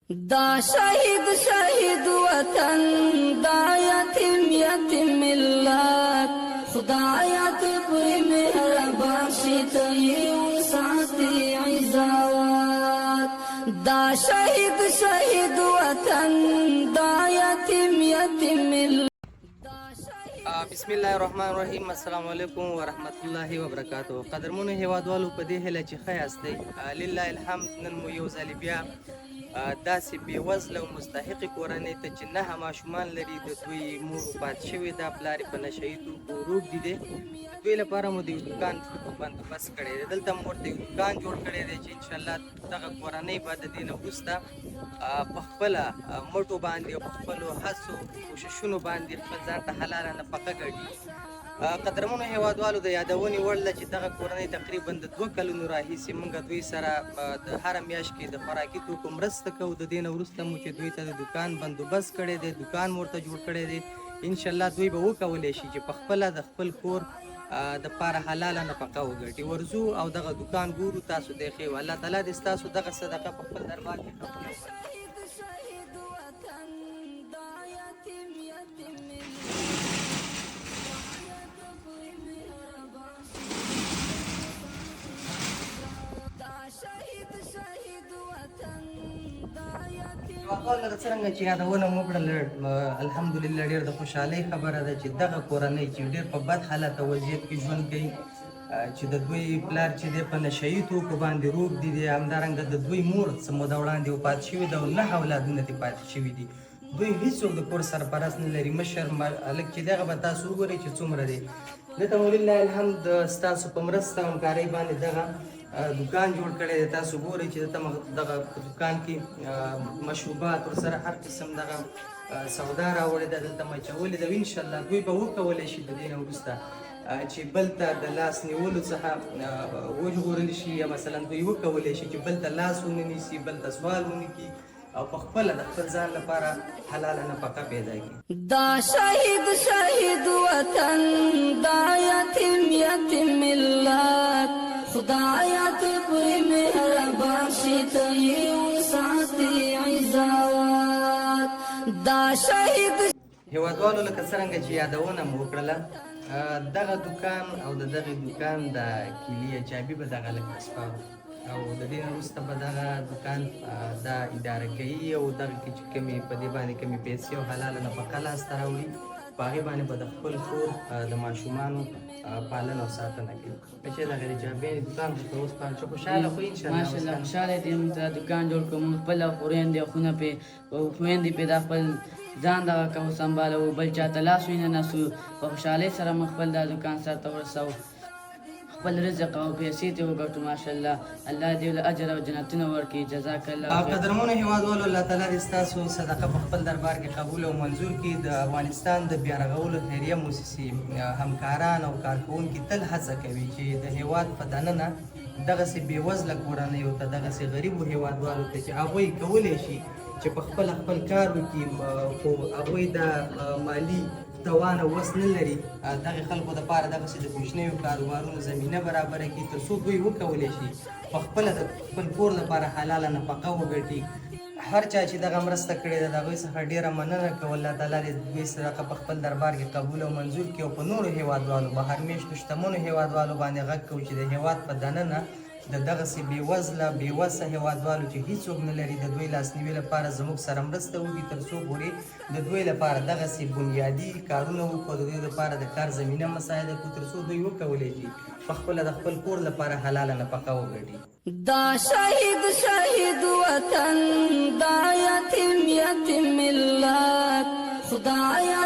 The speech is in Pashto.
دا شهید وطن دا یتیم ملت خدایا ته پر مهربان شي ته ساتي عزت دا شهید وطن دا یتیم ملت. بسم الله الرحمن الرحیم. السلام علیکم ورحمت الله وبرکاتہ. قدرمنو هیوادوالو په دې هیله چې ښه یاستئ. لله الحمد. نن مو یو ځل بیا داسې بېوزله او مستحقې کورنۍ ته چې نه ماشومان لري، د دوی مور وفات شوې ده، پلار یې په نشه یي توکو روږدي دی، دوی لپاره مو د یو دوکان بندوبست کړی دی. دلته مو ورته یو دوکان جوړ کړی دی چې انشاءالله دغه کورنۍ به د دې نه وروسته په خپله مټو باندې او په خپلو هڅو کوششونو باندې خپل ځان ته حلاله نفقه ګټي. قدرمنو هیوادوالو، د یادونې وړ ده چې دغه کورنۍ تقریبا د 2 کلونو راهیسې موږ دوی سره د هره میاشت کې د خوراکي توکو مرسته کوو. د دې نه وروسته مو چې دوی ته د دوکان بندوبست کړی دی، دوکان مو ورته جوړ کړی دی، انشاءالله دوی به وکولی شي چې په خپله د خپل کور دپاره حلاله نفقه وګټي. ورځو او دغه دوکان ګورو، تاسو دی ښې. الله تعالی دې ستاسو دغه صدقه په خپل دربار کې قبوله وکړي. هیوادوال لکه څرنګه چې یادونه مو کړله، الحمدلله ډېر د خوشحالۍ خبره ده چې دغه کورنۍ چې ډېر په بد حالت او وضعیت کې ژوند کوي، چې د دوی پلار چې دی په نشه یي توکو باندې روږدي دی، همدارنګه د دوی مور څه موده وړاندې وفات شوې ده او 9 اولادونه دې پاتې شوي دي. دوی هېڅوک د کور سرپرست نه لري. مشر هلک چې دغه به تاسو وګورئ چې څومره دی. دلته مو لله الحمد ستاسو په مرسته او همکارۍ باندې دغه دوکان جوړ کړی دی. تاسو ګورئ چې دغه دوکان کې مشروبات ورسره هر قسم دغه سودا راوړې ده، دلته مو اچولې ده. انشاءالله دوی به وکولی شي د دې نه وروسته چې بل ته د لاس نیولو څخه وژغورلی شي، یا مثلا دوی وکولی شي چې بل ته لاس ونه نیسي، بل ته سوال ونه کړي او په خپله د خپل ځان لپاره حلاله نفقه پیدا کړي. دا شهید وطن دا یتیم ملت خدایا ته پر مهربان شي ته ساتي عزت دا شهید. هیوادوالو لکه څرنګه چې یادونه مو وکړله، دغه دوکان او د دغې دوکان د کیلي چابي به دغه لږ سپارو او د دې نه وروسته به دغه دوکان دا اداره کوي او دغه کې چې کومې په دې باندې کومې پیسې او حلاله نفقه لاسته راوړي، په هغې باندې به د خپل کور د ماشومانو پالنه او ساتنه کوي. چې دغه د چابیانې دوکان ورته وسپارو چې خوشحاله خو انشاءالله ماشاءالله خوشحاله دي. موږ ته دوکان جوړ کړو، موږ خپله خویندې خونه پې خویندې پې دا خپل ځان دغه کوو سنبالوو، بل چا ته لاس ویننسو. په خوشحالۍ سره موږ خپل دا دوکان سر ته ورسوو، خپل رزق او پیسې ته وګټو. ماشاءالله الله دې له اجر او جنتونه ورکړي. جزاک الله. قدرمنو هیوادوالو، الله تعالی دې ستاسو صدقه په خپل دربار کې قبول او منظور کړي. د افغانستان د بیا رغولو خیریه موسسې همکاران او کارکوونکي تل هڅه کوي چې د هیواد په دننه دغسې بېوزله کورنیو ته، دغسې غریبو هیوادوالو ته چې هغوی کولی شي چې په خپل کار وکړي، خو هغوی د مالي توان او وس نه لري، دغې خلکو دپاره دغسې د کوچنیو کاروبارونو زمینه برابره کړي تر څو دوی وکولی شي په خپله د خپل کور لپاره حلاله نفقه وګټي. هر چا چې دغه مرسته کړې ده د هغوی څخه ډېره مننه کوو. الله تعالی دې دوی صدقه په خپل دربار کې قبول او منظور کړي او په نورو هیوادوالو بهر میشتو شتمنو هیوادوالو باندې غږ کوو چې د هیواد په دننه د دغسې بېوزله بېوسه هیوادوالو چې هېڅوک نه لري، د دوی لاسنیوي لپاره زموږ سره مرسته وکړي تر څو پورې د دوی لپاره دغسې بنیادي کارونه وکړو، د دوی لپاره د کار زمینه مساعده کړو تر څو دوی وکولی شي په خپله د خپل کور لپاره حلاله نفقه وګټي. دا شهید وطن دا یتیم ملت خدایا